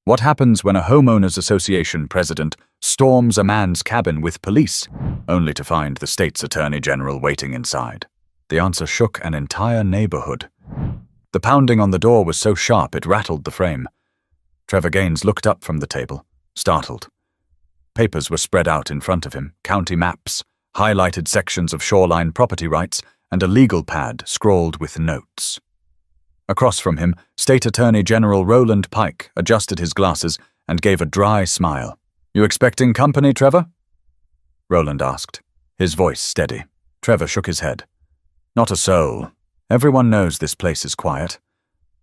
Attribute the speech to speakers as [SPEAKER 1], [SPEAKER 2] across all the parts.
[SPEAKER 1] What happens when a homeowners association president storms a man's cabin with police, only to find the state's attorney general waiting inside? The answer shook an entire neighborhood. The pounding on the door was so sharp it rattled the frame. Trevor Gaines looked up from the table, startled. Papers were spread out in front of him, county maps, highlighted sections of shoreline property rights, and a legal pad scrawled with notes. Across from him, State Attorney General Roland Pike adjusted his glasses and gave a dry smile. "You expecting company, Trevor?" Roland asked, his voice steady. Trevor shook his head. "Not a soul. Everyone knows this place is quiet.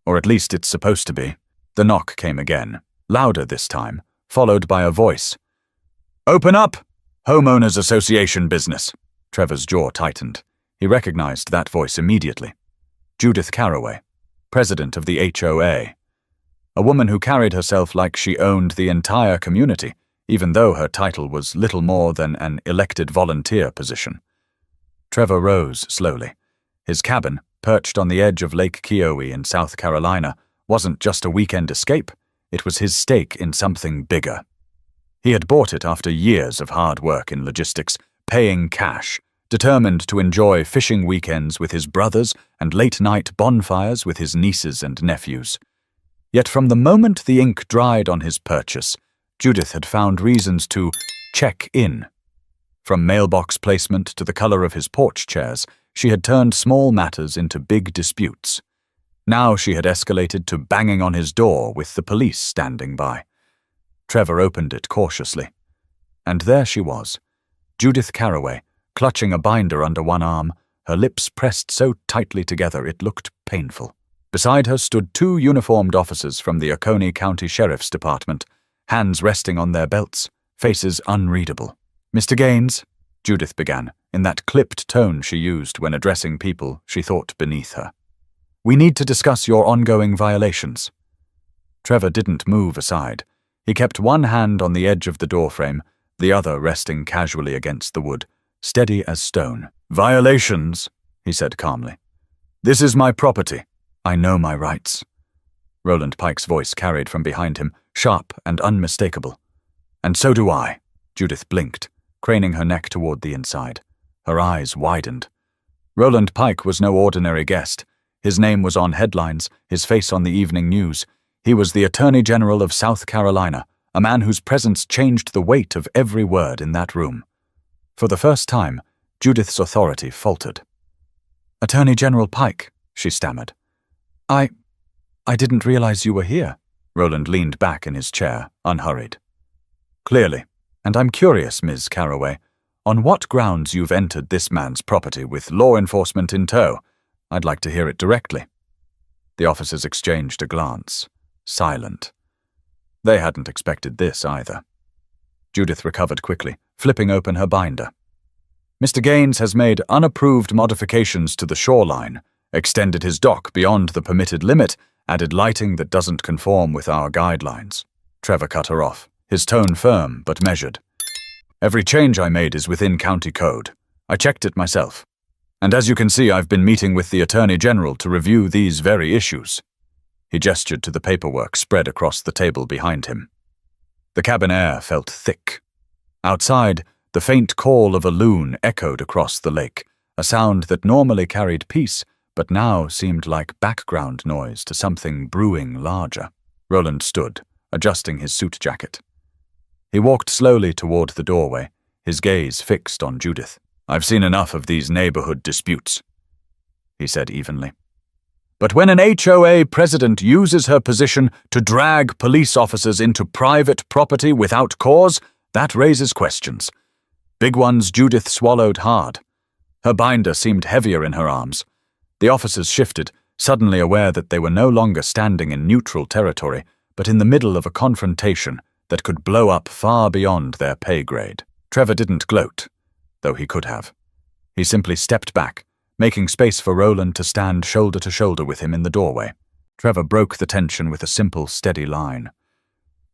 [SPEAKER 1] Or at least it's supposed to be." The knock came again, louder this time, followed by a voice. "Open up! Homeowners Association business." Trevor's jaw tightened. He recognized that voice immediately. Judith Carroway, president of the HOA. A woman who carried herself like she owned the entire community, even though her title was little more than an elected volunteer position. Trevor rose slowly. His cabin, perched on the edge of Lake Keowee in South Carolina, wasn't just a weekend escape. It was his stake in something bigger. He had bought it after years of hard work in logistics, paying cash, determined to enjoy fishing weekends with his brothers and late-night bonfires with his nieces and nephews. Yet from the moment the ink dried on his purchase, Judith had found reasons to check in. From mailbox placement to the color of his porch chairs, she had turned small matters into big disputes. Now she had escalated to banging on his door with the police standing by. Trevor opened it cautiously. And there she was, Judith Carroway, clutching a binder under one arm, her lips pressed so tightly together it looked painful. Beside her stood two uniformed officers from the Oconee County Sheriff's Department, hands resting on their belts, faces unreadable. "Mr. Gaines," Judith began, in that clipped tone she used when addressing people she thought beneath her. "We need to discuss your ongoing violations." Trevor didn't move aside. He kept one hand on the edge of the doorframe, the other resting casually against the wood, steady as stone. "Violations," he said calmly. "This is my property. I know my rights." Roland Pike's voice carried from behind him, sharp and unmistakable. "And so do I." Judith blinked, craning her neck toward the inside. Her eyes widened. Roland Pike was no ordinary guest. His name was on headlines, his face on the evening news. He was the Attorney General of South Carolina, a man whose presence changed the weight of every word in that room. For the first time, Judith's authority faltered. "Attorney General Pike," she stammered. I didn't realize you were here." Roland leaned back in his chair, unhurried. "Clearly, and I'm curious, Ms. Carroway, on what grounds you've entered this man's property with law enforcement in tow. I'd like to hear it directly." The officers exchanged a glance, silent. They hadn't expected this either. Judith recovered quickly, flipping open her binder. "Mr. Gaines has made unapproved modifications to the shoreline, extended his dock beyond the permitted limit, added lighting that doesn't conform with our guidelines." Trevor cut her off, his tone firm but measured. "Every change I made is within county code. I checked it myself. And as you can see, I've been meeting with the Attorney General to review these very issues." He gestured to the paperwork spread across the table behind him. The cabin air felt thick. Outside, the faint call of a loon echoed across the lake, a sound that normally carried peace, but now seemed like background noise to something brewing larger. Roland stood, adjusting his suit jacket. He walked slowly toward the doorway, his gaze fixed on Judith. "I've seen enough of these neighborhood disputes," he said evenly. "But when an HOA president uses her position to drag police officers into private property without cause, that raises questions. Big ones Judith swallowed hard. Her binder seemed heavier in her arms. The officers shifted, suddenly aware that they were no longer standing in neutral territory, but in the middle of a confrontation that could blow up far beyond their pay grade. Trevor didn't gloat, though he could have. He simply stepped back, making space for Roland to stand shoulder to shoulder with him in the doorway. Trevor broke the tension with a simple, steady line.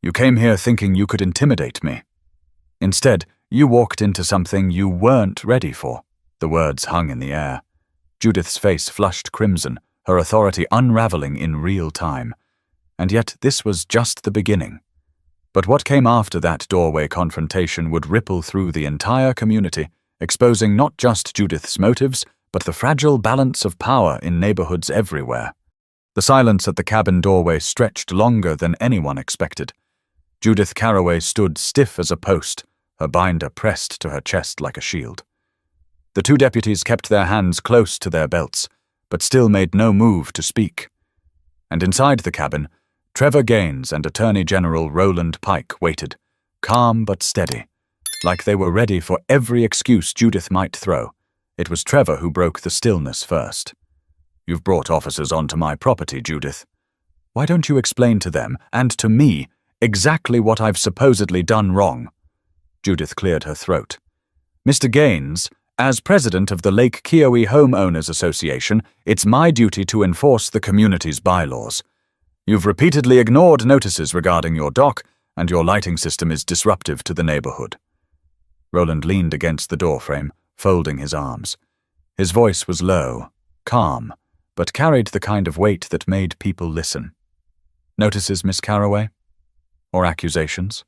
[SPEAKER 1] "You came here thinking you could intimidate me. Instead, you walked into something you weren't ready for." The words hung in the air. Judith's face flushed crimson, her authority unraveling in real time. And yet this was just the beginning. But what came after that doorway confrontation would ripple through the entire community, exposing not just Judith's motives, but the fragile balance of power in neighborhoods everywhere. The silence at the cabin doorway stretched longer than anyone expected. Judith Carroway stood stiff as a post, her binder pressed to her chest like a shield. The two deputies kept their hands close to their belts, but still made no move to speak. And inside the cabin, Trevor Gaines and Attorney General Roland Pike waited, calm but steady, like they were ready for every excuse Judith might throw. It was Trevor who broke the stillness first. "You've brought officers onto my property, Judith. Why don't you explain to them, and to me, exactly what I've supposedly done wrong?" Judith cleared her throat. "Mr. Gaines, as president of the Lake Keowee Homeowners Association, it's my duty to enforce the community's bylaws. You've repeatedly ignored notices regarding your dock, and your lighting system is disruptive to the neighborhood." Roland leaned against the doorframe, folding his arms. His voice was low, calm, but carried the kind of weight that made people listen. "Notices, Miss Carroway? Or accusations?"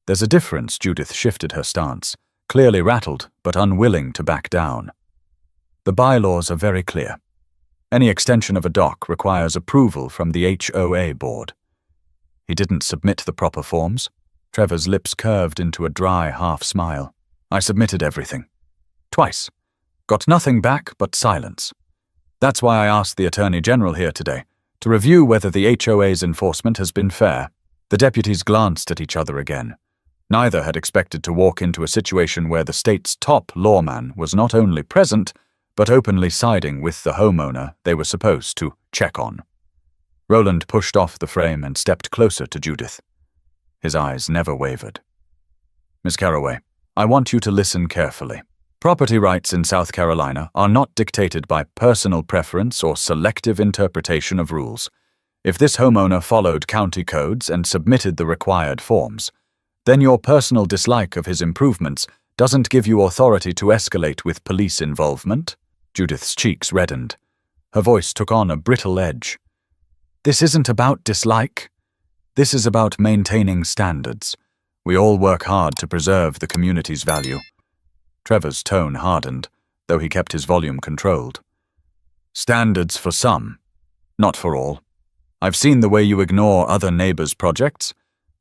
[SPEAKER 1] "There's a difference." Judith shifted her stance, clearly rattled but unwilling to back down. "The bylaws are very clear. Any extension of a dock requires approval from the HOA board." "He didn't submit the proper forms?" Trevor's lips curved into a dry half-smile. "I submitted everything. Twice. Got nothing back but silence. That's why I asked the Attorney General here today, to review whether the HOA's enforcement has been fair." The deputies glanced at each other again. Neither had expected to walk into a situation where the state's top lawman was not only present, but openly siding with the homeowner they were supposed to check on. Roland pushed off the frame and stepped closer to Judith. His eyes never wavered. "Miss Carroway, I want you to listen carefully. Property rights in South Carolina are not dictated by personal preference or selective interpretation of rules. If this homeowner followed county codes and submitted the required forms, then your personal dislike of his improvements doesn't give you authority to escalate with police involvement." Judith's cheeks reddened. Her voice took on a brittle edge. "This isn't about dislike. This is about maintaining standards. We all work hard to preserve the community's value." Trevor's tone hardened, though he kept his volume controlled. "Standards for some, not for all. I've seen the way you ignore other neighbors' projects.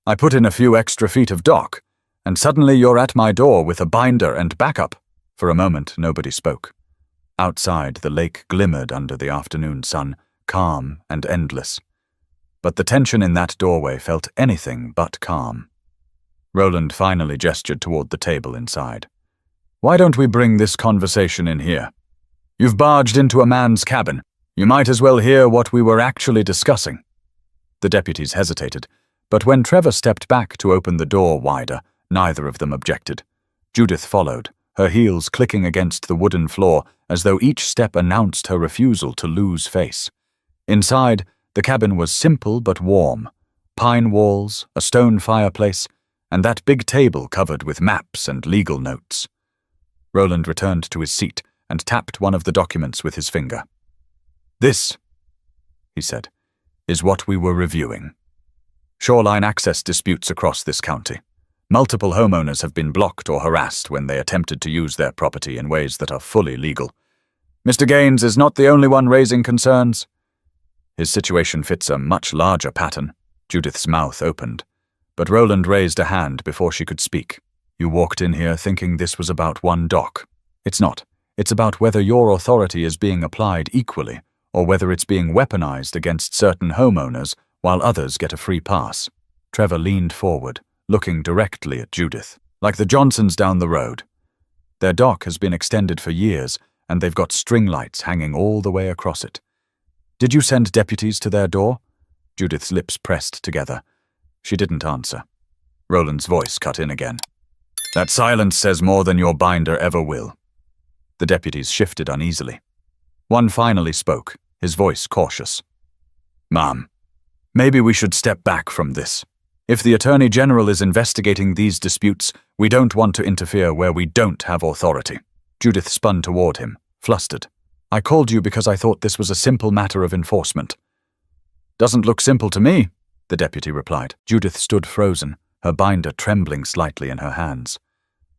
[SPEAKER 1] I put in a few extra feet of dock, and suddenly you're at my door with a binder and backup." For a moment, nobody spoke. Outside, the lake glimmered under the afternoon sun, calm and endless. But the tension in that doorway felt anything but calm. Roland finally gestured toward the table inside. "Why don't we bring this conversation in here? You've barged into a man's cabin. You might as well hear what we were actually discussing." The deputies hesitated, but when Trevor stepped back to open the door wider, neither of them objected. Judith followed, her heels clicking against the wooden floor as though each step announced her refusal to lose face. Inside, the cabin was simple but warm. Pine walls, a stone fireplace, and that big table covered with maps and legal notes. Roland returned to his seat and tapped one of the documents with his finger. "This," he said, "is what we were reviewing. Shoreline access disputes across this county. Multiple homeowners have been blocked or harassed when they attempted to use their property in ways that are fully legal. Mr. Gaines is not the only one raising concerns. His situation fits a much larger pattern." Judith's mouth opened, but Roland raised a hand before she could speak. "You walked in here thinking this was about one dock. It's not. It's about whether your authority is being applied equally, or whether it's being weaponized against certain homeowners while others get a free pass." Trevor leaned forward, looking directly at Judith, like the Johnsons down the road. Their dock has been extended for years, and they've got string lights hanging all the way across it. "Did you send deputies to their door?" Judith's lips pressed together. She didn't answer. Roland's voice cut in again. "That silence says more than your binder ever will." The deputies shifted uneasily. One finally spoke, his voice cautious. "Ma'am, maybe we should step back from this. If the Attorney General is investigating these disputes, we don't want to interfere where we don't have authority." Judith spun toward him, flustered. "I called you because I thought this was a simple matter of enforcement." Doesn't look simple to me, the deputy replied. Judith stood frozen, her binder trembling slightly in her hands.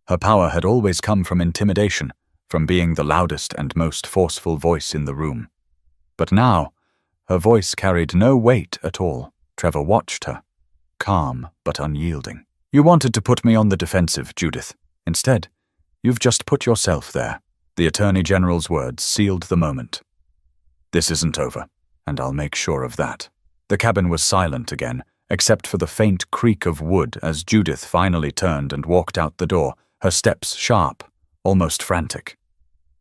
[SPEAKER 1] Her power had always come from intimidation, from being the loudest and most forceful voice in the room. But now, her voice carried no weight at all. Trevor watched her, calm but unyielding. You wanted to put me on the defensive, Judith. Instead, you've just put yourself there. The Attorney General's words sealed the moment. This isn't over, and I'll make sure of that. The cabin was silent again, except for the faint creak of wood as Judith finally turned and walked out the door, her steps sharp, almost frantic.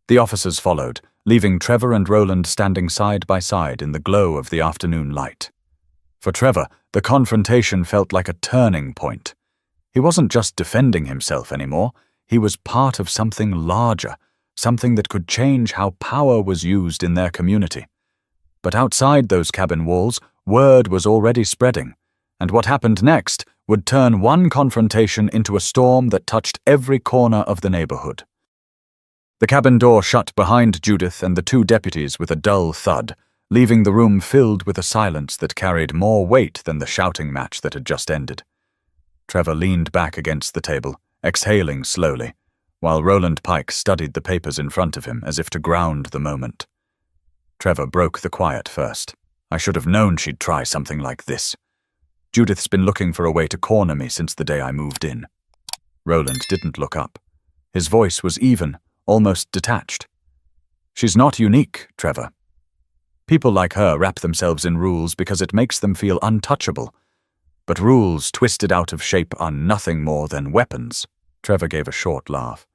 [SPEAKER 1] The officers followed, leaving Trevor and Roland standing side by side in the glow of the afternoon light. For Trevor, the confrontation felt like a turning point. He wasn't just defending himself anymore, he was part of something larger, something that could change how power was used in their community. But outside those cabin walls, word was already spreading, and what happened next would turn one confrontation into a storm that touched every corner of the neighborhood. The cabin door shut behind Judith and the two deputies with a dull thud, leaving the room filled with a silence that carried more weight than the shouting match that had just ended. Trevor leaned back against the table, exhaling slowly, while Roland Pike studied the papers in front of him as if to ground the moment. Trevor broke the quiet first. I should have known she'd try something like this. Judith's been looking for a way to corner me since the day I moved in. Roland didn't look up. His voice was even, almost detached. She's not unique, Trevor. People like her wrap themselves in rules because it makes them feel untouchable. But rules twisted out of shape are nothing more than weapons. Trevor gave a short laugh,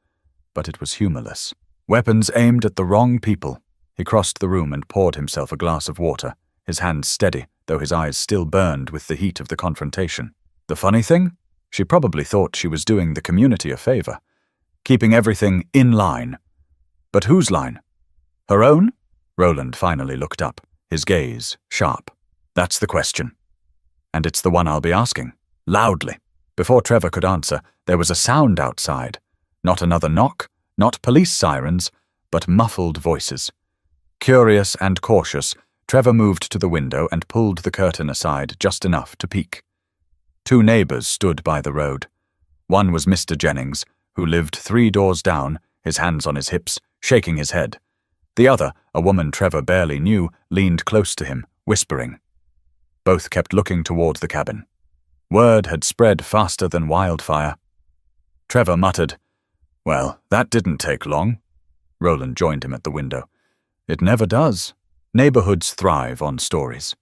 [SPEAKER 1] but it was humorless. Weapons aimed at the wrong people. He crossed the room and poured himself a glass of water, his hands steady, though his eyes still burned with the heat of the confrontation. The funny thing? She probably thought she was doing the community a favor, keeping everything in line. But whose line? Her own? Roland finally looked up, his gaze sharp. That's the question. And it's the one I'll be asking, loudly. Before Trevor could answer, there was a sound outside. Not another knock, not police sirens, but muffled voices. Curious and cautious, Trevor moved to the window and pulled the curtain aside just enough to peek. Two neighbors stood by the road. One was Mr. Jennings, who lived 3 doors down, his hands on his hips, shaking his head. The other, a woman Trevor barely knew, leaned close to him, whispering. Both kept looking toward the cabin. Word had spread faster than wildfire. Trevor muttered, "Well, that didn't take long." Roland joined him at the window. It never does. Neighborhoods thrive on stories.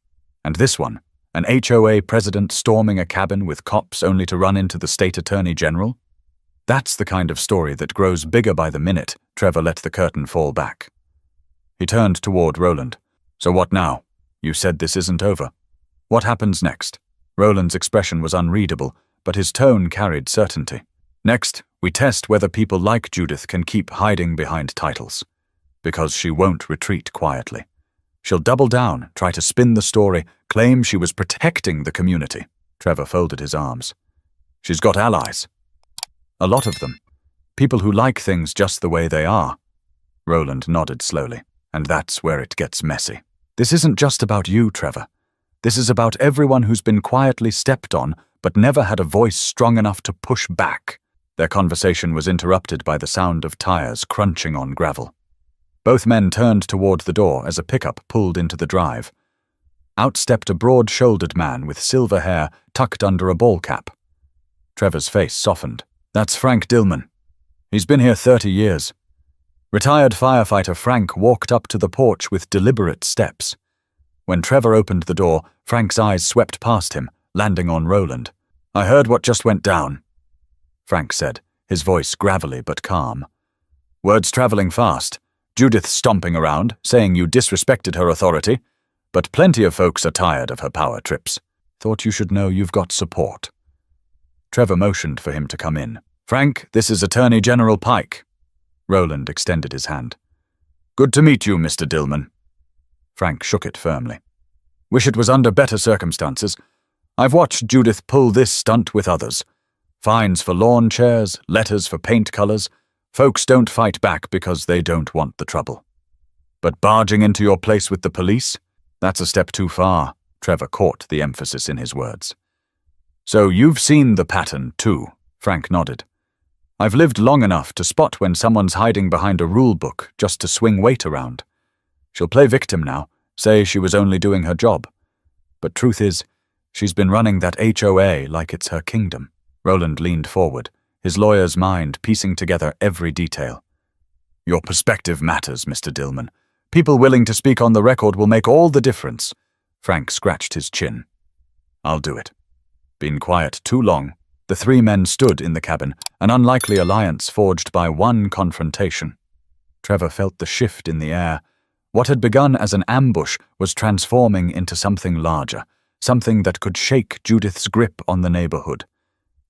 [SPEAKER 1] And this one, an HOA president storming a cabin with cops only to run into the state attorney general? That's the kind of story that grows bigger by the minute. Trevor let the curtain fall back. He turned toward Roland. So what now? You said this isn't over. What happens next? Roland's expression was unreadable, but his tone carried certainty. Next, we test whether people like Judith can keep hiding behind titles. Because she won't retreat quietly. She'll double down, try to spin the story, claim she was protecting the community. Trevor folded his arms. She's got allies. A lot of them. People who like things just the way they are. Roland nodded slowly. And that's where it gets messy. This isn't just about you, Trevor. This is about everyone who's been quietly stepped on, but never had a voice strong enough to push back. Their conversation was interrupted by the sound of tires crunching on gravel. Both men turned toward the door as a pickup pulled into the drive. Out stepped a broad-shouldered man with silver hair tucked under a ball cap. Trevor's face softened. That's Frank Dillman. He's been here 30 years. Retired firefighter Frank walked up to the porch with deliberate steps. When Trevor opened the door, Frank's eyes swept past him, landing on Roland. I heard what just went down, Frank said, his voice gravelly but calm. Words traveling fast. Judith stomping around, saying you disrespected her authority, but plenty of folks are tired of her power trips. Thought you should know you've got support. Trevor motioned for him to come in. Frank, this is Attorney General Pike. Roland extended his hand. Good to meet you, Mr. Dillman. Frank shook it firmly. Wish it was under better circumstances. I've watched Judith pull this stunt with others. Fines for lawn chairs, letters for paint colors. Folks don't fight back because they don't want the trouble. But barging into your place with the police? That's a step too far, Trevor caught the emphasis in his words. So you've seen the pattern, too, Frank nodded. I've lived long enough to spot when someone's hiding behind a rule book just to swing weight around. She'll play victim now, say she was only doing her job. But truth is, she's been running that HOA like it's her kingdom. Roland leaned forward, his lawyer's mind piecing together every detail. Your perspective matters, Mr. Dillman. People willing to speak on the record will make all the difference. Frank scratched his chin. I'll do it. Been quiet too long. The three men stood in the cabin, an unlikely alliance forged by one confrontation. Trevor felt the shift in the air. What had begun as an ambush was transforming into something larger, something that could shake Judith's grip on the neighborhood.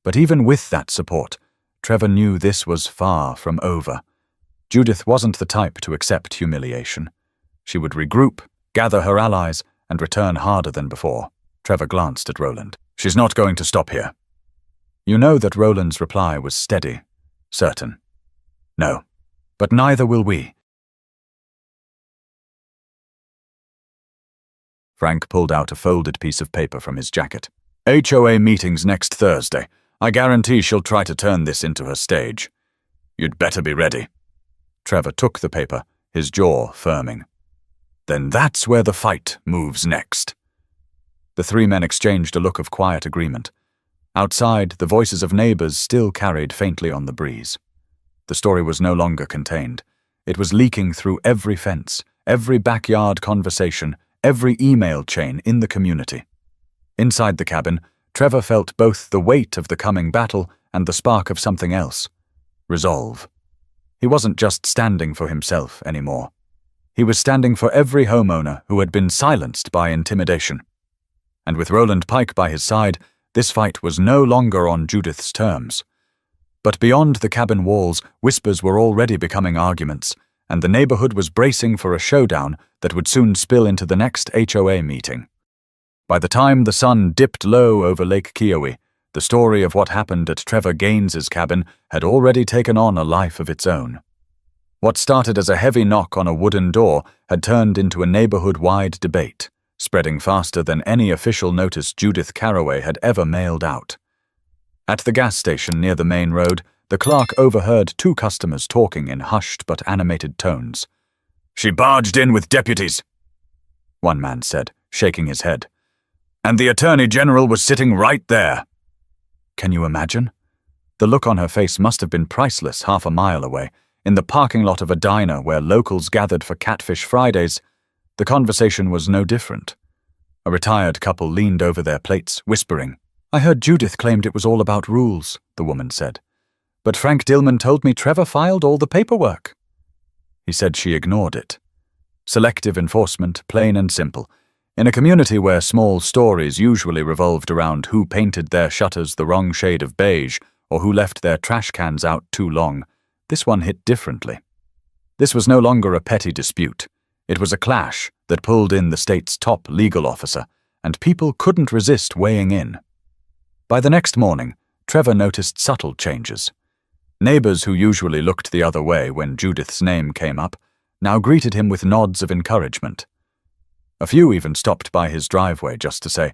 [SPEAKER 1] But even with that support, Trevor knew this was far from over. Judith wasn't the type to accept humiliation. She would regroup, gather her allies, and return harder than before. Trevor glanced at Roland. She's not going to stop here. You know that Roland's reply was steady, certain. No, but neither will we. Frank pulled out a folded piece of paper from his jacket. HOA meeting's next Thursday. I guarantee she'll try to turn this into her stage. You'd better be ready. Trevor took the paper, his jaw firming. Then that's where the fight moves next. The three men exchanged a look of quiet agreement. Outside, the voices of neighbors still carried faintly on the breeze. The story was no longer contained. It was leaking through every fence, every backyard conversation, every email chain in the community. Inside the cabin, Trevor felt both the weight of the coming battle and the spark of something else. Resolve. He wasn't just standing for himself anymore. He was standing for every homeowner who had been silenced by intimidation. And with Roland Pike by his side, this fight was no longer on Judith's terms. But beyond the cabin walls, whispers were already becoming arguments, and the neighborhood was bracing for a showdown that would soon spill into the next HOA meeting. By the time the sun dipped low over Lake Keowee, the story of what happened at Trevor Gaines's cabin had already taken on a life of its own. What started as a heavy knock on a wooden door had turned into a neighborhood-wide debate, spreading faster than any official notice Judith Carroway had ever mailed out. At the gas station near the main road, the clerk overheard two customers talking in hushed but animated tones. She barged in with deputies, one man said, shaking his head. And the Attorney General was sitting right there. Can you imagine? The look on her face must have been priceless half a mile away, in the parking lot of a diner where locals gathered for Catfish Fridays. The conversation was no different. A retired couple leaned over their plates, whispering. I heard Judith claimed it was all about rules, the woman said. But Frank Dillman told me Trevor filed all the paperwork. He said she ignored it. Selective enforcement, plain and simple. In a community where small stories usually revolved around who painted their shutters the wrong shade of beige or who left their trash cans out too long, this one hit differently. This was no longer a petty dispute. It was a clash that pulled in the state's top legal officer, and people couldn't resist weighing in. By the next morning, Trevor noticed subtle changes. Neighbors who usually looked the other way when Judith's name came up now greeted him with nods of encouragement. A few even stopped by his driveway just to say,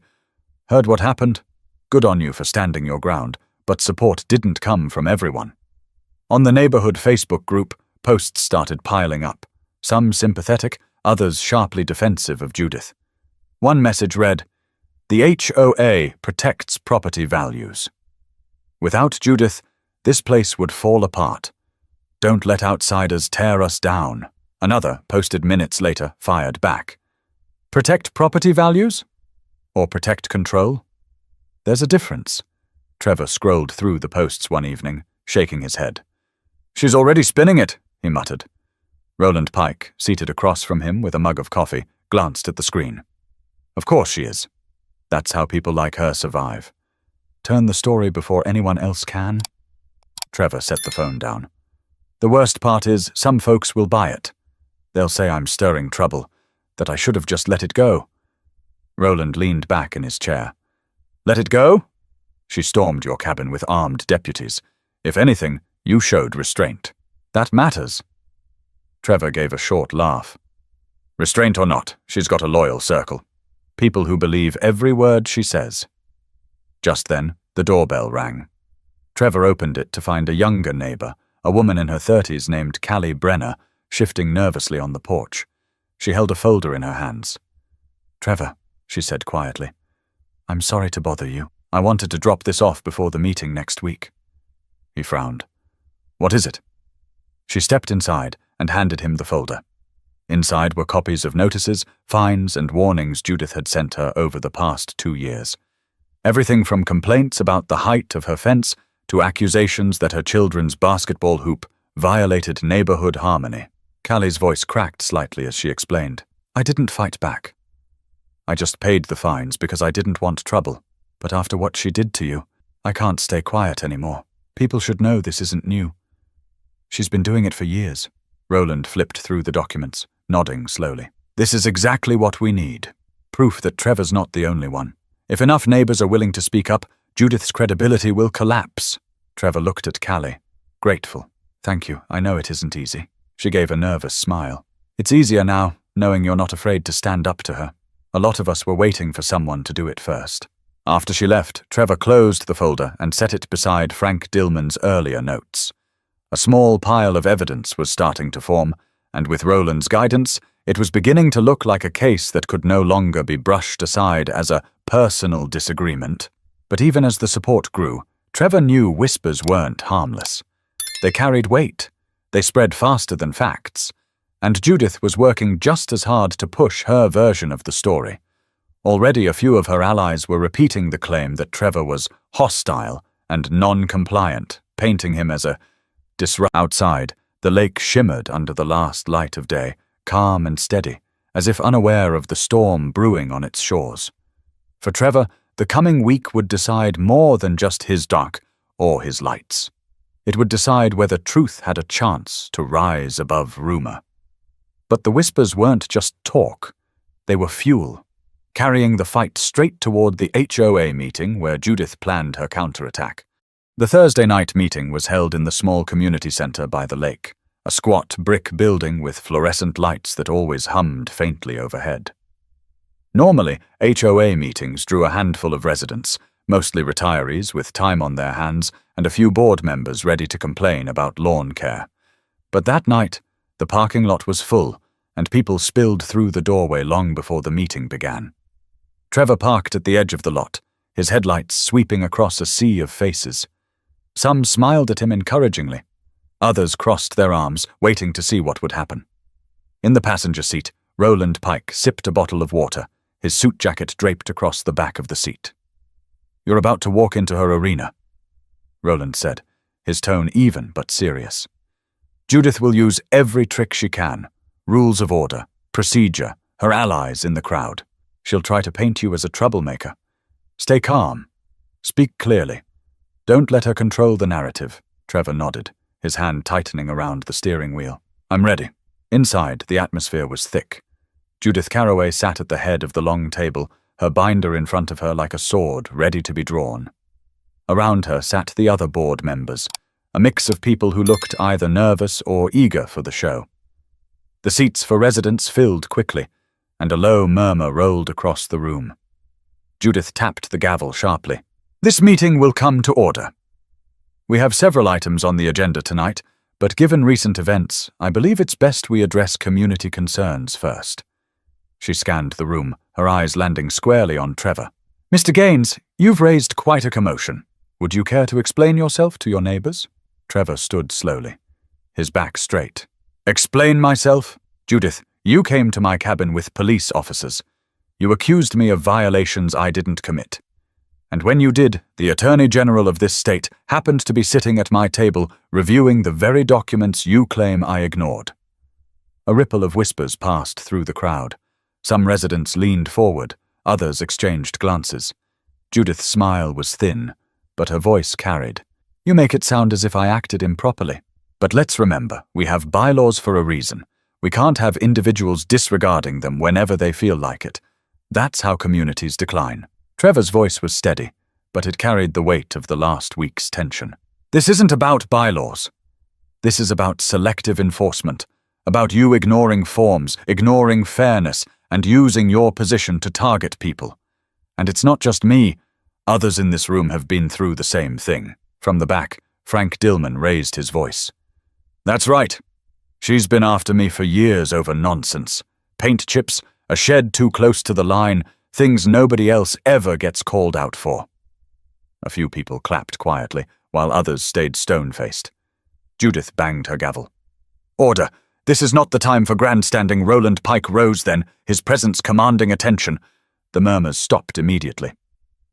[SPEAKER 1] Heard what happened? Good on you for standing your ground, but support didn't come from everyone. On the neighborhood Facebook group, posts started piling up, some sympathetic, others sharply defensive of Judith. One message read, The HOA protects property values. Without Judith, this place would fall apart. Don't let outsiders tear us down. Another, posted minutes later, fired back. Protect property values? Or protect control? There's a difference. Trevor scrolled through the posts one evening, shaking his head. She's already spinning it, he muttered. Roland Pike, seated across from him with a mug of coffee, glanced at the screen. Of course she is. That's how people like her survive. Turn the story before anyone else can? Trevor set the phone down. The worst part is, some folks will buy it. They'll say I'm stirring trouble, that I should have just let it go. Roland leaned back in his chair. Let it go? She stormed your cabin with armed deputies. If anything, you showed restraint. That matters. Trevor gave a short laugh. Restraint or not, she's got a loyal circle. People who believe every word she says. Just then, the doorbell rang. Trevor opened it to find a younger neighbor, a woman in her 30s named Callie Brenner, shifting nervously on the porch. She held a folder in her hands. "Trevor," she said quietly, "I'm sorry to bother you. I wanted to drop this off before the meeting next week." He frowned. "What is it?" She stepped inside and handed him the folder. Inside were copies of notices, fines, and warnings Judith had sent her over the past 2 years. Everything from complaints about the height of her fence to accusations that her children's basketball hoop violated neighborhood harmony. Callie's voice cracked slightly as she explained. "I didn't fight back. I just paid the fines because I didn't want trouble. But after what she did to you, I can't stay quiet anymore. People should know this isn't new. She's been doing it for years." Roland flipped through the documents, nodding slowly. "This is exactly what we need. Proof that Trevor's not the only one. If enough neighbors are willing to speak up, Judith's credibility will collapse." Trevor looked at Callie, grateful. "Thank you, I know it isn't easy." She gave a nervous smile. "It's easier now, knowing you're not afraid to stand up to her. A lot of us were waiting for someone to do it first." After she left, Trevor closed the folder and set it beside Frank Dillman's earlier notes. A small pile of evidence was starting to form, and with Roland's guidance, it was beginning to look like a case that could no longer be brushed aside as a personal disagreement. But even as the support grew, Trevor knew whispers weren't harmless. They carried weight. They spread faster than facts. And Judith was working just as hard to push her version of the story. Already a few of her allies were repeating the claim that Trevor was hostile and non-compliant, painting him as a disruptor. Outside, the lake shimmered under the last light of day, calm and steady, as if unaware of the storm brewing on its shores. For Trevor, the coming week would decide more than just his dark or his lights. It would decide whether truth had a chance to rise above rumor. But the whispers weren't just talk. They were fuel, carrying the fight straight toward the HOA meeting where Judith planned her counterattack. The Thursday night meeting was held in the small community center by the lake, a squat brick building with fluorescent lights that always hummed faintly overhead. Normally, HOA meetings drew a handful of residents, mostly retirees with time on their hands and a few board members ready to complain about lawn care. But that night, the parking lot was full, and people spilled through the doorway long before the meeting began. Trevor parked at the edge of the lot, his headlights sweeping across a sea of faces. Some smiled at him encouragingly. Others crossed their arms, waiting to see what would happen. In the passenger seat, Roland Pike sipped a bottle of water, his suit jacket draped across the back of the seat. "You're about to walk into her arena," Roland said, his tone even but serious. "Judith will use every trick she can, rules of order, procedure, her allies in the crowd. She'll try to paint you as a troublemaker. Stay calm. Speak clearly. Don't let her control the narrative." Trevor nodded, his hand tightening around the steering wheel. "I'm ready." Inside, the atmosphere was thick. Judith Carroway sat at the head of the long table, her binder in front of her like a sword ready to be drawn. Around her sat the other board members, a mix of people who looked either nervous or eager for the show. The seats for residents filled quickly, and a low murmur rolled across the room. Judith tapped the gavel sharply. "This meeting will come to order. We have several items on the agenda tonight, but given recent events, I believe it's best we address community concerns first." She scanned the room, her eyes landing squarely on Trevor. "Mr. Gaines, you've raised quite a commotion. Would you care to explain yourself to your neighbors?" Trevor stood slowly, his back straight. "Explain myself? Judith, you came to my cabin with police officers. You accused me of violations I didn't commit. And when you did, the Attorney General of this state happened to be sitting at my table reviewing the very documents you claim I ignored." A ripple of whispers passed through the crowd. Some residents leaned forward, others exchanged glances. Judith's smile was thin, but her voice carried. "You make it sound as if I acted improperly. But let's remember, we have bylaws for a reason. We can't have individuals disregarding them whenever they feel like it. That's how communities decline." Trevor's voice was steady, but it carried the weight of the last week's tension. "This isn't about bylaws. This is about selective enforcement, about you ignoring forms, ignoring fairness, and using your position to target people. And it's not just me. Others in this room have been through the same thing. From the back, Frank Dillman raised his voice. That's right. She's been after me for years over nonsense. Paint chips, a shed too close to the line, things nobody else ever gets called out for. A few people clapped quietly, while others stayed stone-faced. Judith banged her gavel. Order! This is not the time for grandstanding. Roland Pike rose then, his presence commanding attention. The murmurs stopped immediately.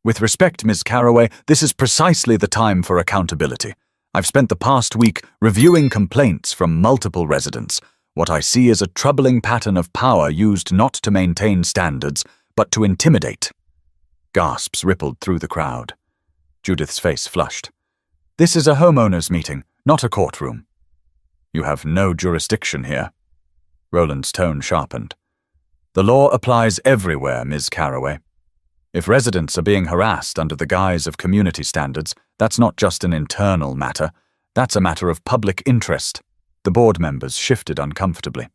[SPEAKER 1] With respect, Ms. Carroway, this is precisely the time for accountability. I've spent the past week reviewing complaints from multiple residents. What I see is a troubling pattern of power used not to maintain standards, but to intimidate. Gasps rippled through the crowd. Judith's face flushed. This is a homeowners' meeting, not a courtroom. You have no jurisdiction here. Roland's tone sharpened. The law applies everywhere, Ms. Carroway. If residents are being harassed under the guise of community standards, that's not just an internal matter, that's a matter of public interest. The board members shifted uncomfortably.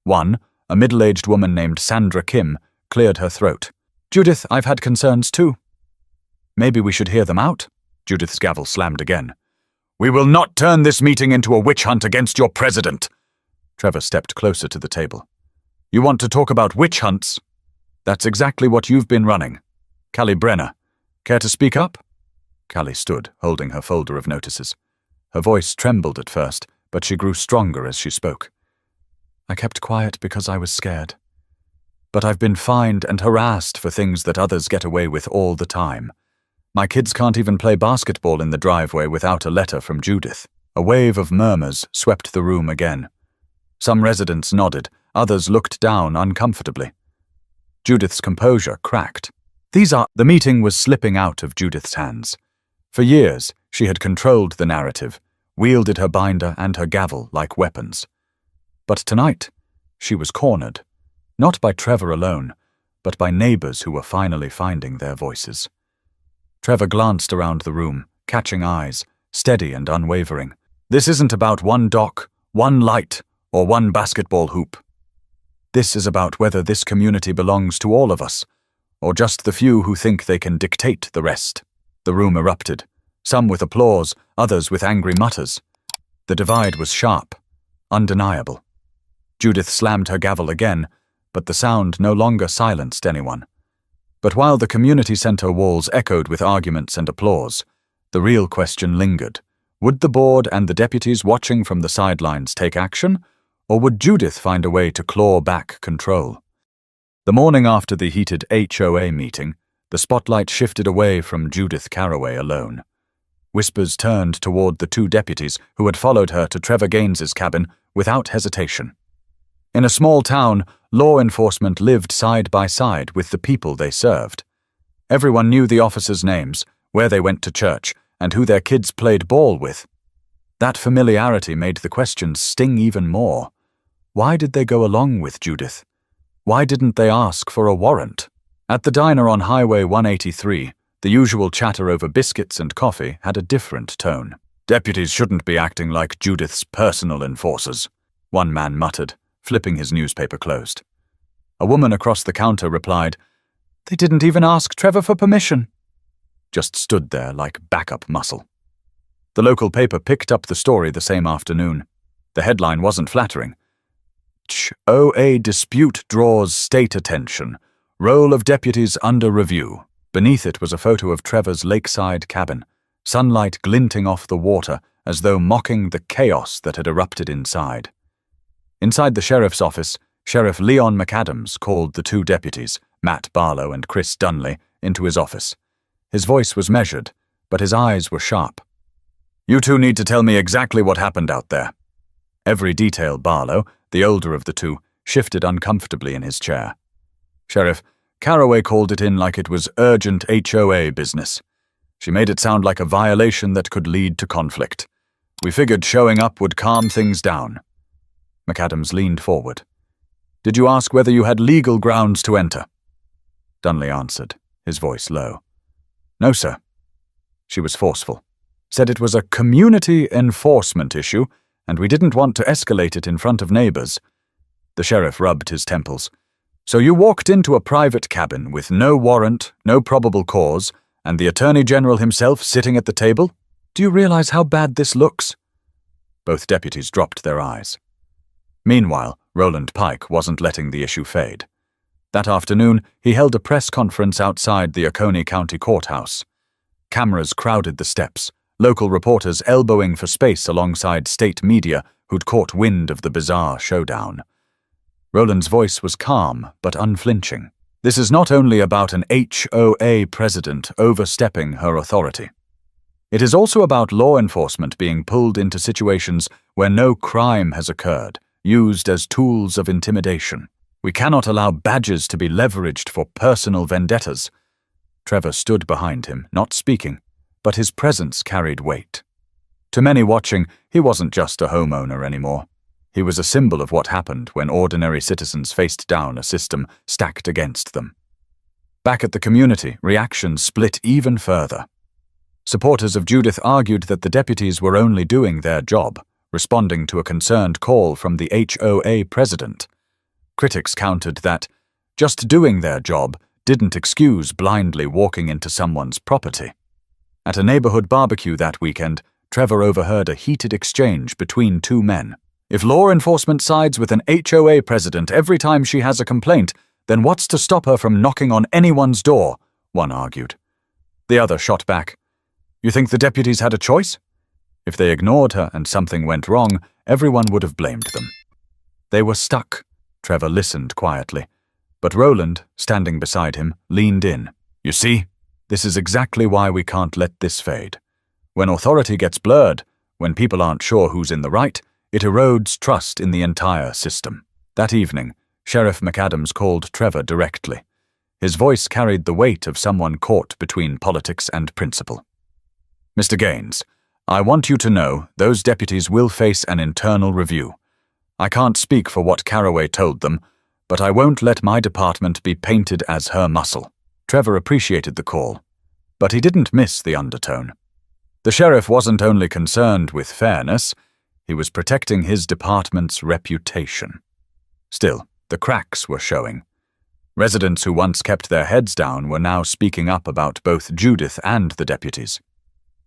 [SPEAKER 1] One, a middle-aged woman named Sandra Kim, cleared her throat. Judith, I've had concerns too. Maybe we should hear them out? Judith's gavel slammed again. We will not turn this meeting into a witch hunt against your president. Trevor stepped closer to the table. You want to talk about witch hunts? That's exactly what you've been running. Callie Brenner, care to speak up? Callie stood, holding her folder of notices. Her voice trembled at first, but she grew stronger as she spoke. I kept quiet because I was scared. But I've been fined and harassed for things that others get away with all the time. My kids can't even play basketball in the driveway without a letter from Judith. A wave of murmurs swept the room again. Some residents nodded, others looked down uncomfortably. Judith's composure cracked. The meeting was slipping out of Judith's hands. For years, she had controlled the narrative, wielded her binder and her gavel like weapons. But tonight, she was cornered, not by Trevor alone, but by neighbors who were finally finding their voices. Trevor glanced around the room, catching eyes, steady and unwavering. This isn't about one dock, one light, or one basketball hoop. This is about whether this community belongs to all of us, or just the few who think they can dictate the rest. The room erupted, some with applause, others with angry mutters. The divide was sharp, undeniable. Judith slammed her gavel again, but the sound no longer silenced anyone. But while the community center walls echoed with arguments and applause, the real question lingered. Would the board and the deputies watching from the sidelines take action, or would Judith find a way to claw back control? The morning after the heated HOA meeting, the spotlight shifted away from Judith Carroway alone. Whispers turned toward the two deputies who had followed her to Trevor Gaines's cabin without hesitation. In a small town, law enforcement lived side by side with the people they served. Everyone knew the officers' names, where they went to church, and who their kids played ball with. That familiarity made the questions sting even more. Why did they go along with Judith? Why didn't they ask for a warrant? At the diner on Highway 183, the usual chatter over biscuits and coffee had a different tone. Deputies shouldn't be acting like Judith's personal enforcers, one man muttered, flipping his newspaper closed. A woman across the counter replied, They didn't even ask Trevor for permission. Just stood there like backup muscle. The local paper picked up the story the same afternoon. The headline wasn't flattering. HOA dispute draws state attention. Role of deputies under review. Beneath it was a photo of Trevor's lakeside cabin, sunlight glinting off the water as though mocking the chaos that had erupted inside. Inside the sheriff's office, Sheriff Leon McAdams called the two deputies, Matt Barlow and Chris Dunley, into his office. His voice was measured, but his eyes were sharp. You two need to tell me exactly what happened out there. Every detail Barlow, the older of the two, shifted uncomfortably in his chair. Sheriff, Carroway called it in like it was urgent HOA business. She made it sound like a violation that could lead to conflict. We figured showing up would calm things down. McAdams leaned forward. Did you ask whether you had legal grounds to enter? Dunley answered, his voice low. No, sir. She was forceful. Said it was a community enforcement issue, and we didn't want to escalate it in front of neighbors. The sheriff rubbed his temples. So you walked into a private cabin with no warrant, no probable cause, and the Attorney General himself sitting at the table? Do you realize how bad this looks?" Both deputies dropped their eyes. Meanwhile, Roland Pike wasn't letting the issue fade. That afternoon, he held a press conference outside the Oconee County Courthouse. Cameras crowded the steps, local reporters elbowing for space alongside state media who'd caught wind of the bizarre showdown. Roland's voice was calm but unflinching. This is not only about an HOA president overstepping her authority. It is also about law enforcement being pulled into situations where no crime has occurred, used as tools of intimidation. We cannot allow badges to be leveraged for personal vendettas. Trevor stood behind him, not speaking, but his presence carried weight. To many watching, he wasn't just a homeowner anymore. He was a symbol of what happened when ordinary citizens faced down a system stacked against them. Back at the community, reactions split even further. Supporters of Judith argued that the deputies were only doing their job, responding to a concerned call from the HOA president. Critics countered that just doing their job didn't excuse blindly walking into someone's property. At a neighborhood barbecue that weekend, Trevor overheard a heated exchange between two men. If law enforcement sides with an HOA president every time she has a complaint, then what's to stop her from knocking on anyone's door? One argued. The other shot back. You think the deputies had a choice? If they ignored her and something went wrong, everyone would have blamed them. They were stuck. Trevor listened quietly. But Roland, standing beside him, leaned in. You see, this is exactly why we can't let this fade. When authority gets blurred, when people aren't sure who's in the right, it erodes trust in the entire system. That evening, Sheriff McAdams called Trevor directly. His voice carried the weight of someone caught between politics and principle. Mr. Gaines, I want you to know those deputies will face an internal review. I can't speak for what Carroway told them, but I won't let my department be painted as her muscle. Trevor appreciated the call, but he didn't miss the undertone. The sheriff wasn't only concerned with fairness, he was protecting his department's reputation. Still, the cracks were showing. Residents who once kept their heads down were now speaking up about both Judith and the deputies.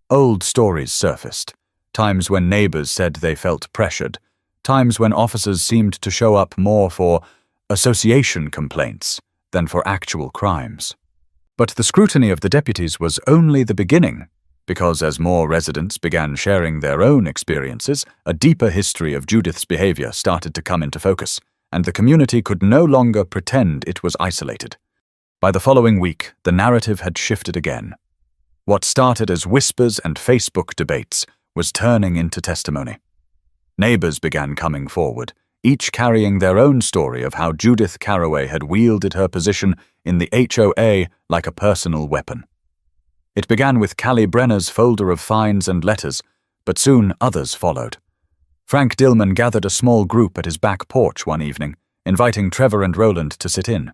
[SPEAKER 1] Old stories surfaced, times when neighbors said they felt pressured, times when officers seemed to show up more for association complaints than for actual crimes. But the scrutiny of the deputies was only the beginning, because as more residents began sharing their own experiences, a deeper history of Judith's behavior started to come into focus, and the community could no longer pretend it was isolated. By the following week, the narrative had shifted again. What started as whispers and Facebook debates was turning into testimony. Neighbors began coming forward, each carrying their own story of how Judith Carroway had wielded her position in the HOA like a personal weapon. It began with Callie Brenner's folder of fines and letters, but soon others followed. Frank Dillman gathered a small group at his back porch one evening, inviting Trevor and Roland to sit in.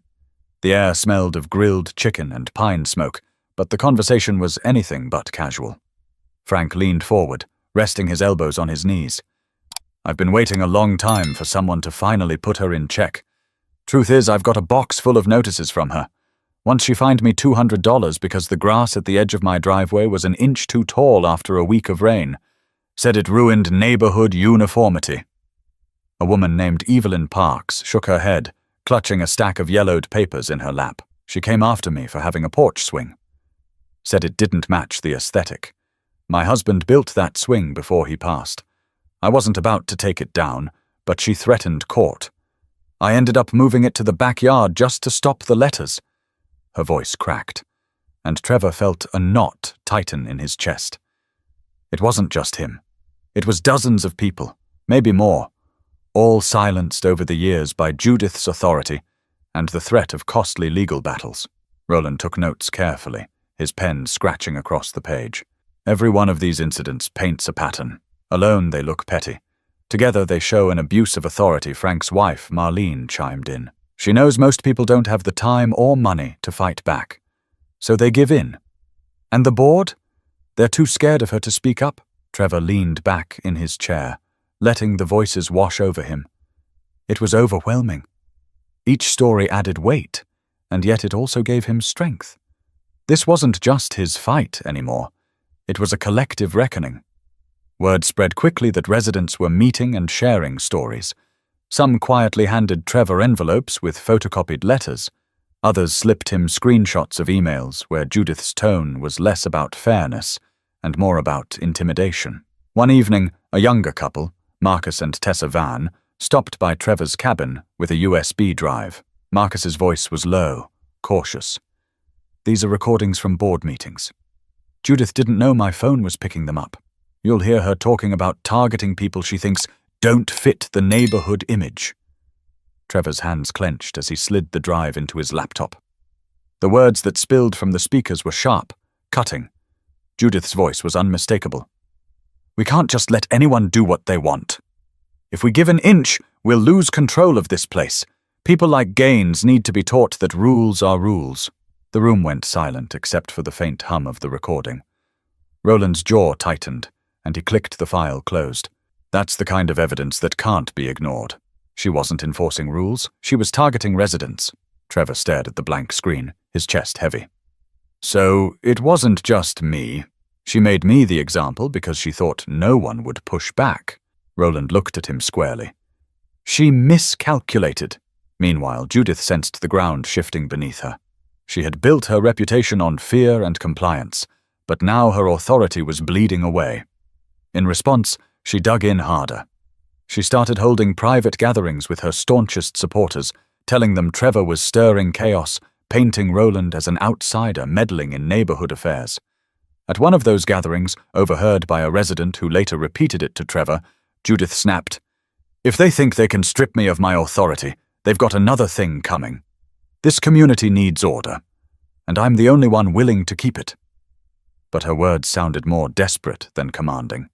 [SPEAKER 1] The air smelled of grilled chicken and pine smoke, but the conversation was anything but casual. Frank leaned forward, resting his elbows on his knees. I've been waiting a long time for someone to finally put her in check. Truth is, I've got a box full of notices from her. Once she fined me $200 because the grass at the edge of my driveway was an inch too tall after a week of rain. Said it ruined neighborhood uniformity. A woman named Evelyn Parks shook her head, clutching a stack of yellowed papers in her lap. She came after me for having a porch swing. Said it didn't match the aesthetic. My husband built that swing before he passed. I wasn't about to take it down, but she threatened court. I ended up moving it to the backyard just to stop the letters. Her voice cracked, and Trevor felt a knot tighten in his chest. It wasn't just him. It was dozens of people, maybe more, all silenced over the years by Judith's authority and the threat of costly legal battles. Roland took notes carefully, his pen scratching across the page. Every one of these incidents paints a pattern. Alone they look petty. Together they show an abuse of authority. Frank's wife, Marlene, chimed in. She knows most people don't have the time or money to fight back, so they give in. And the board? They're too scared of her to speak up. Trevor leaned back in his chair, letting the voices wash over him. It was overwhelming. Each story added weight, and yet it also gave him strength. This wasn't just his fight anymore. It was a collective reckoning. Word spread quickly that residents were meeting and sharing stories. Some quietly handed Trevor envelopes with photocopied letters. Others slipped him screenshots of emails where Judith's tone was less about fairness and more about intimidation. One evening, a younger couple, Marcus and Tessa Van, stopped by Trevor's cabin with a USB drive. Marcus's voice was low, cautious. "These are recordings from board meetings. Judith didn't know my phone was picking them up. You'll hear her talking about targeting people she thinks don't fit the neighborhood image." Trevor's hands clenched as he slid the drive into his laptop. The words that spilled from the speakers were sharp, cutting. Judith's voice was unmistakable. "We can't just let anyone do what they want. If we give an inch, we'll lose control of this place. People like Gaines need to be taught that rules are rules." The room went silent except for the faint hum of the recording. Roland's jaw tightened, and he clicked the file closed. That's the kind of evidence that can't be ignored. She wasn't enforcing rules, she was targeting residents. Trevor stared at the blank screen, his chest heavy. "So, it wasn't just me. She made me the example because she thought no one would push back." Roland looked at him squarely. "She miscalculated." Meanwhile, Judith sensed the ground shifting beneath her. She had built her reputation on fear and compliance, but now her authority was bleeding away. In response, she dug in harder. She started holding private gatherings with her staunchest supporters, telling them Trevor was stirring chaos, painting Roland as an outsider meddling in neighborhood affairs. At one of those gatherings, overheard by a resident who later repeated it to Trevor, Judith snapped, "If they think they can strip me of my authority, they've got another thing coming. This community needs order, and I'm the only one willing to keep it." But her words sounded more desperate than commanding.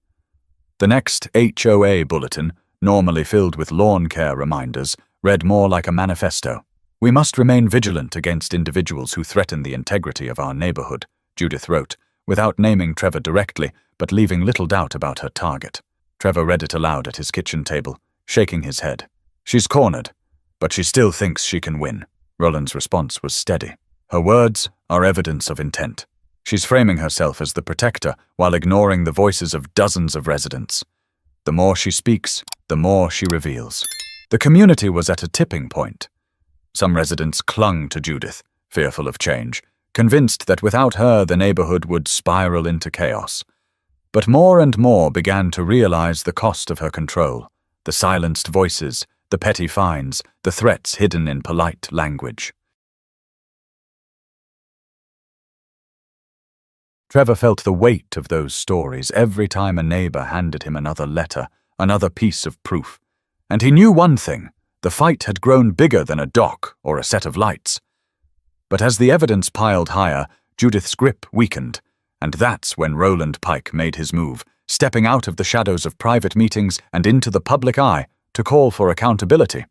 [SPEAKER 1] The next HOA bulletin, normally filled with lawn care reminders, read more like a manifesto. "We must remain vigilant against individuals who threaten the integrity of our neighborhood," Judith wrote, without naming Trevor directly, but leaving little doubt about her target. Trevor read it aloud at his kitchen table, shaking his head. "She's cornered, but she still thinks she can win." Roland's response was steady. "Her words are evidence of intent. She's framing herself as the protector while ignoring the voices of dozens of residents. The more she speaks, the more she reveals." The community was at a tipping point. Some residents clung to Judith, fearful of change, convinced that without her the neighborhood would spiral into chaos. But more and more began to realize the cost of her control, the silenced voices, the petty fines, the threats hidden in polite language. Trevor felt the weight of those stories every time a neighbor handed him another letter, another piece of proof. And he knew one thing: the fight had grown bigger than a dock or a set of lights. But as the evidence piled higher, Judith's grip weakened, and that's when Roland Pike made his move, stepping out of the shadows of private meetings and into the public eye to call for accountability.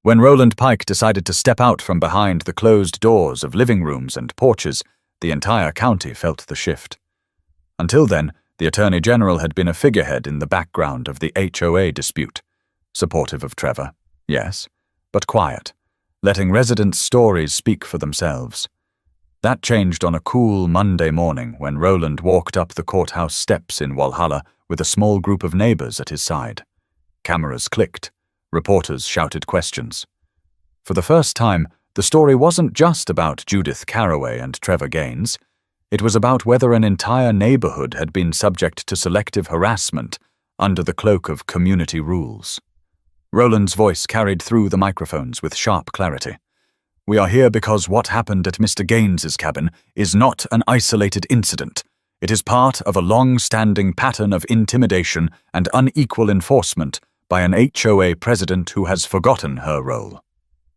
[SPEAKER 1] When Roland Pike decided to step out from behind the closed doors of living rooms and porches, the entire county felt the shift. Until then, the Attorney General had been a figurehead in the background of the HOA dispute, supportive of Trevor, yes, but quiet, letting residents' stories speak for themselves. That changed on a cool Monday morning when Roland walked up the courthouse steps in Walhalla with a small group of neighbors at his side. Cameras clicked. Reporters shouted questions. For the first time, the story wasn't just about Judith Carroway and Trevor Gaines. It was about whether an entire neighborhood had been subject to selective harassment under the cloak of community rules. Roland's voice carried through the microphones with sharp clarity. "We are here because what happened at Mr. Gaines's cabin is not an isolated incident. It is part of a long-standing pattern of intimidation and unequal enforcement by an HOA president who has forgotten her role.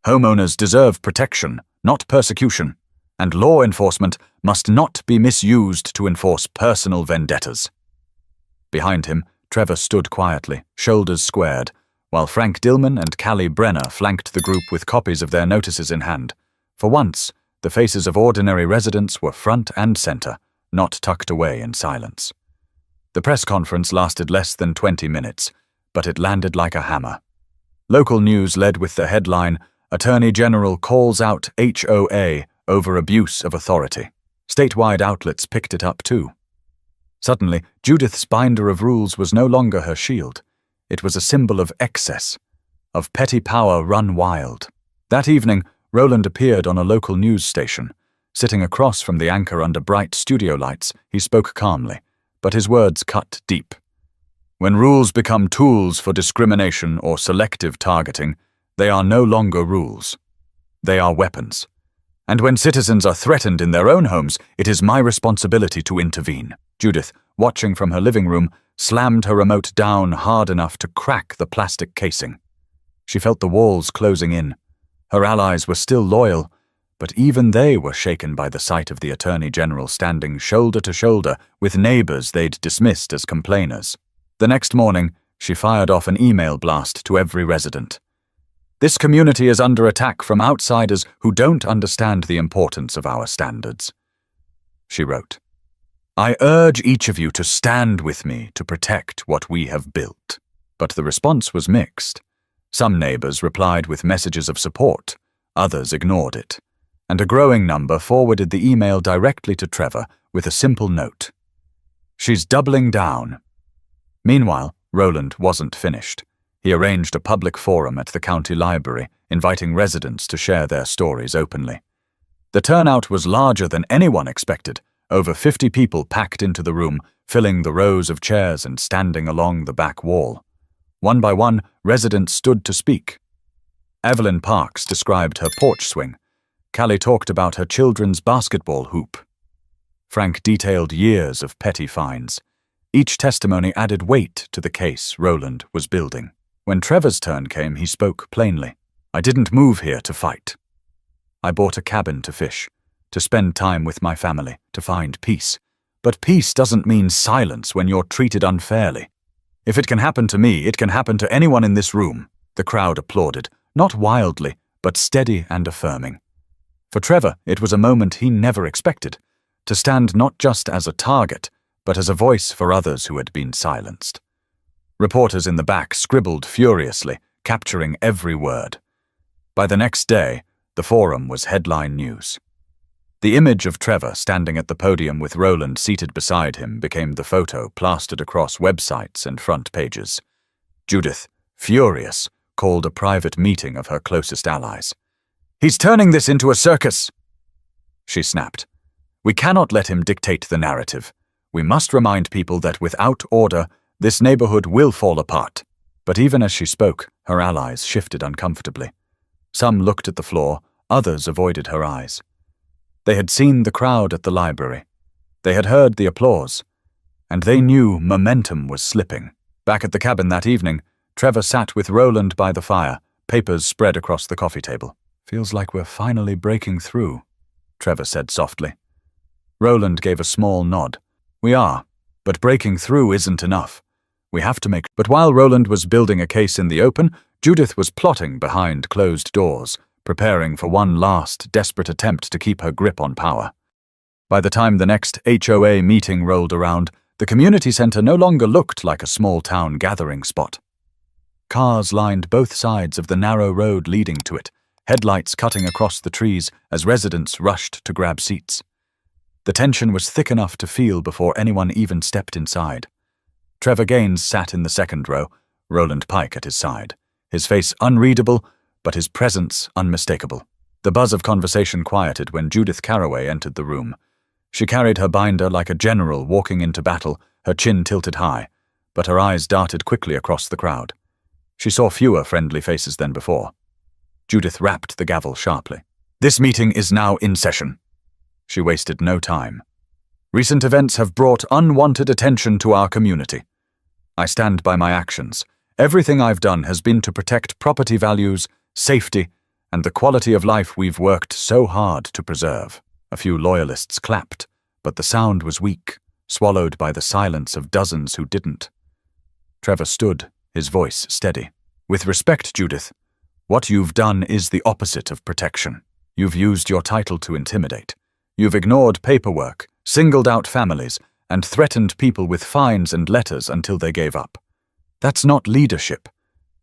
[SPEAKER 1] Homeowners deserve protection, not persecution, and law enforcement must not be misused to enforce personal vendettas." Behind him, Trevor stood quietly, shoulders squared, while Frank Dillman and Callie Brenner flanked the group with copies of their notices in hand. For once, the faces of ordinary residents were front and center, not tucked away in silence. The press conference lasted less than 20 minutes, but it landed like a hammer. Local news led with the headline, "Attorney General calls out HOA over abuse of authority." Statewide outlets picked it up too. Suddenly, Judith's binder of rules was no longer her shield. It was a symbol of excess, of petty power run wild. That evening, Roland appeared on a local news station. Sitting across from the anchor under bright studio lights, he spoke calmly, but his words cut deep. When rules become tools for discrimination or selective targeting, they are no longer rules. They are weapons. And when citizens are threatened in their own homes, it is my responsibility to intervene. Judith, watching from her living room, slammed her remote down hard enough to crack the plastic casing. She felt the walls closing in. Her allies were still loyal, but even they were shaken by the sight of the Attorney General standing shoulder to shoulder with neighbors they'd dismissed as complainers. The next morning, she fired off an email blast to every resident. "This community is under attack from outsiders who don't understand the importance of our standards," she wrote. "I urge each of you to stand with me to protect what we have built." But the response was mixed. Some neighbors replied with messages of support, others ignored it, and a growing number forwarded the email directly to Trevor with a simple note. "She's doubling down." Meanwhile, Roland wasn't finished. He arranged a public forum at the county library, inviting residents to share their stories openly. The turnout was larger than anyone expected. Over 50 people packed into the room, filling the rows of chairs and standing along the back wall. One by one, residents stood to speak. Evelyn Parks described her porch swing. Callie talked about her children's basketball hoop. Frank detailed years of petty fines. Each testimony added weight to the case Roland was building. When Trevor's turn came, he spoke plainly. "I didn't move here to fight. I bought a cabin to fish, to spend time with my family, to find peace. But peace doesn't mean silence when you're treated unfairly. If it can happen to me, it can happen to anyone in this room." The crowd applauded, not wildly, but steady and affirming. For Trevor, it was a moment he never expected, to stand not just as a target, but as a voice for others who had been silenced. Reporters in the back scribbled furiously, capturing every word. By the next day, the forum was headline news. The image of Trevor standing at the podium with Roland seated beside him became the photo plastered across websites and front pages. Judith, furious, called a private meeting of her closest allies. "He's turning this into a circus," she snapped. "We cannot let him dictate the narrative. We must remind people that without order, this neighborhood will fall apart." But even as she spoke, her allies shifted uncomfortably. Some looked at the floor, others avoided her eyes. They had seen the crowd at the library. They had heard the applause, and they knew momentum was slipping. Back at the cabin that evening, Trevor sat with Roland by the fire, papers spread across the coffee table. "Feels like we're finally breaking through," Trevor said softly. Roland gave a small nod. "We are, but breaking through isn't enough. We have to make..." But while Roland was building a case in the open, Judith was plotting behind closed doors, preparing for one last, desperate attempt to keep her grip on power. By the time the next HOA meeting rolled around, the community center no longer looked like a small-town gathering spot. Cars lined both sides of the narrow road leading to it, headlights cutting across the trees as residents rushed to grab seats. The tension was thick enough to feel before anyone even stepped inside. Trevor Gaines sat in the second row, Roland Pike at his side, his face unreadable, but his presence unmistakable. The buzz of conversation quieted when Judith Carroway entered the room. She carried her binder like a general walking into battle, her chin tilted high, but her eyes darted quickly across the crowd. She saw fewer friendly faces than before. Judith rapped the gavel sharply. "This meeting is now in session." She wasted no time. "Recent events have brought unwanted attention to our community. I stand by my actions. Everything I've done has been to protect property values, safety, and the quality of life we've worked so hard to preserve." A few loyalists clapped, but the sound was weak, swallowed by the silence of dozens who didn't. Trevor stood, his voice steady. "With respect, Judith, what you've done is the opposite of protection. You've used your title to intimidate. You've ignored paperwork, singled out families, and threatened people with fines and letters until they gave up. That's not leadership.